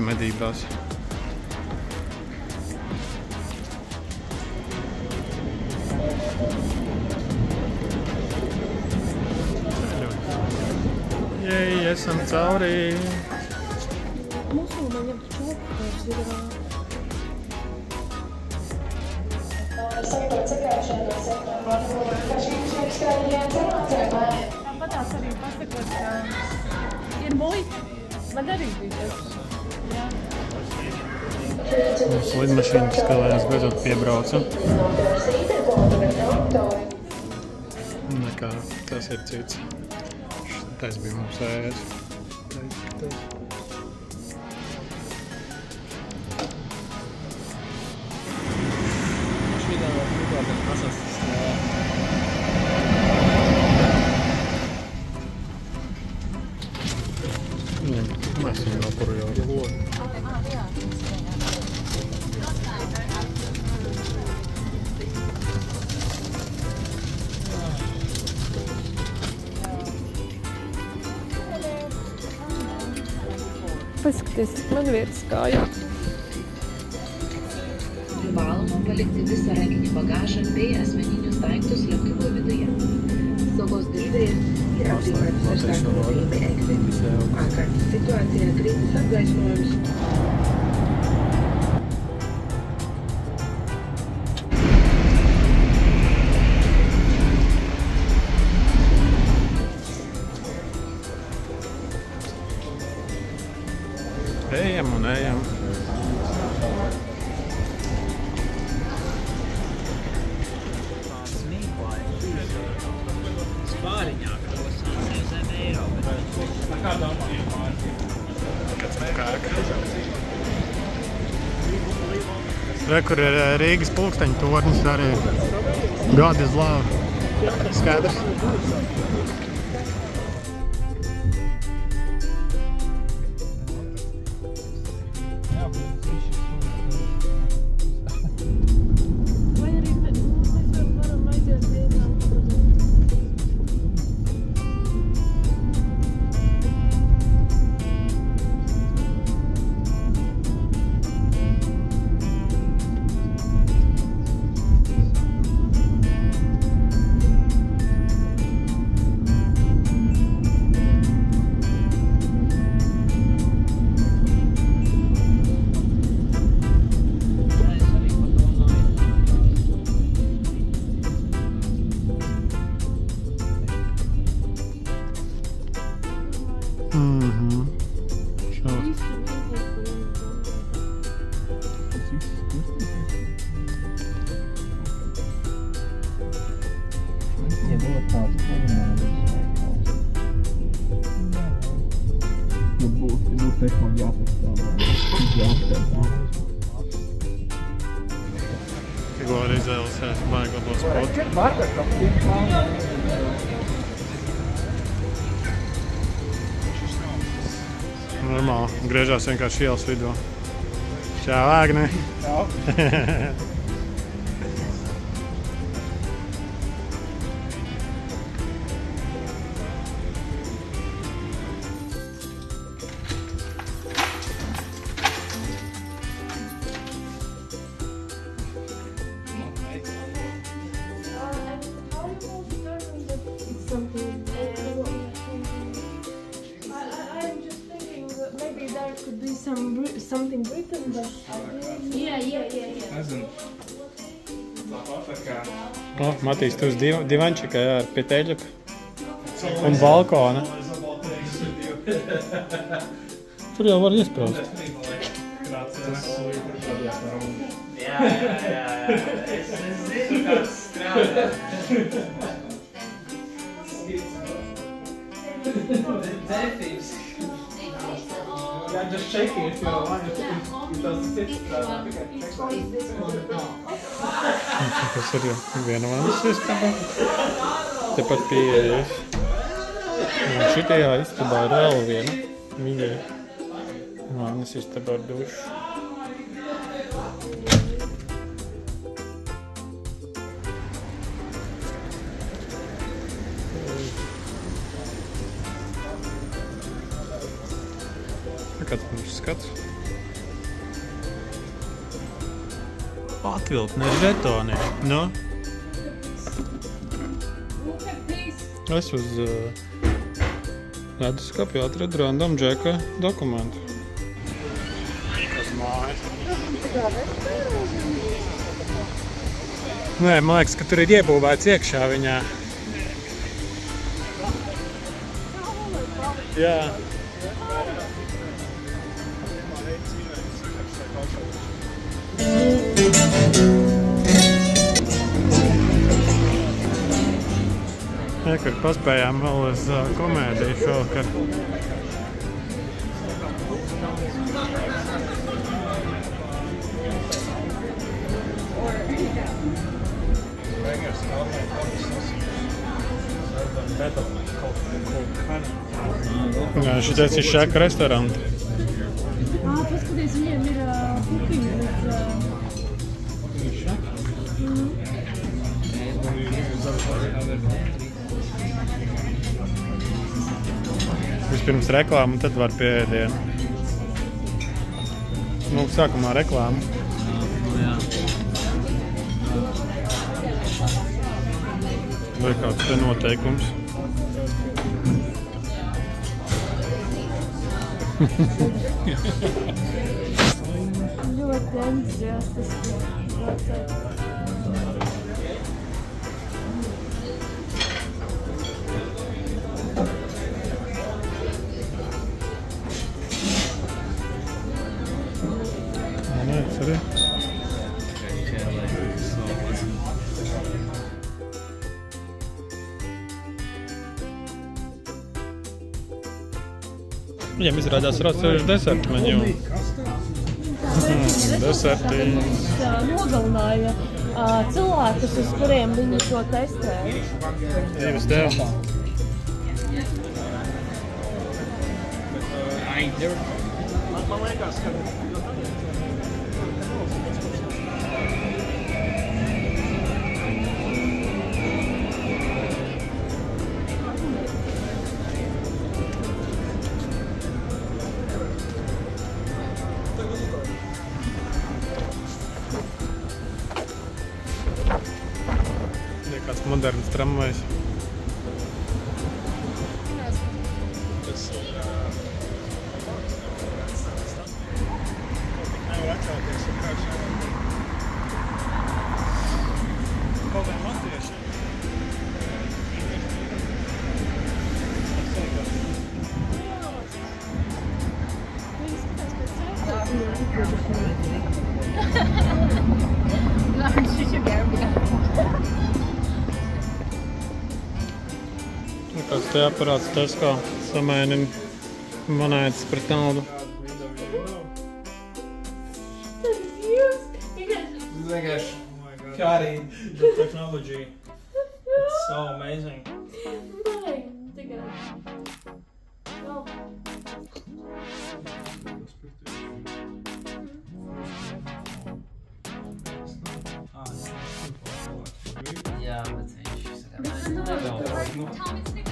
medībās. Jej, esam caurī! Tāpatās arī pasakot, ka ir muļķi. Man arī bija tas. Mums lidmašīnas skalējās beidzot piebrauca. Nekā, tas ir cits. Tas bija mums ēs. Mēs viņu nopurjām. Paskaties, man vietas kājā. Privaloma palikti visą rankinį bagažą bei asmeninius daiktus lėktuvo viduje. Saugos dalyviai yra priimami startavimo galimybę eiti. Ārkārtas situacija greitis apgaismojums. Ejam un ejam. Re, kur ir Rīgas pulksteņu tornis arī. God is love. Skaidrs. Tikko arī izvēlēsies baigi labos spotu. Normāli, griežās vienkārši ielas vidū. Čau, Agne! Čau! Something written, but yeah. O, Matīs, tu uz divančika ar pieteļuku un balkona. Tur jau var iespraust. Jā. Es zinu, kāds strādā. Defīgs. I'm just checking if you're alive. It doesn't sit Tas ir viena vannas istaba. Tepat pieejas. Un šitajā istabā ir vēl viena. Viņa vannas istaba ar dušu. Kāds mums skats? Atvilkne ar žetoniem. Nu? Es uz leduskapju atradu Random Džeka dokumentu. Kas mājas? Nē, man liekas, ka tur ir iebūvēts iekšā viņā. Jā. Kur paspējām vēl uz komēdiju šovakar. Jā, šitais ir šāka restoranta. Paskaties, viņiem ir pupiņi. Vispirms reklāmu, tad var pie ēdienu. Nu, sākumā reklāmu. Jā. Vai kāds te noteikums? Ļoti entuziastiski. Nē, tas arī. Viņam izrādās rakstījuši desertu menu. Desertiņas. Nogalināja cilvēkus, uz kuriem viņi šo testēja. Divas tev. Man liekas, ka... Kāds moderns tramvajs. Kāds te aparāts Tesco samēnina monētas pret naudu. Kāri, the technology, it's so amazing. Jā, bet viņš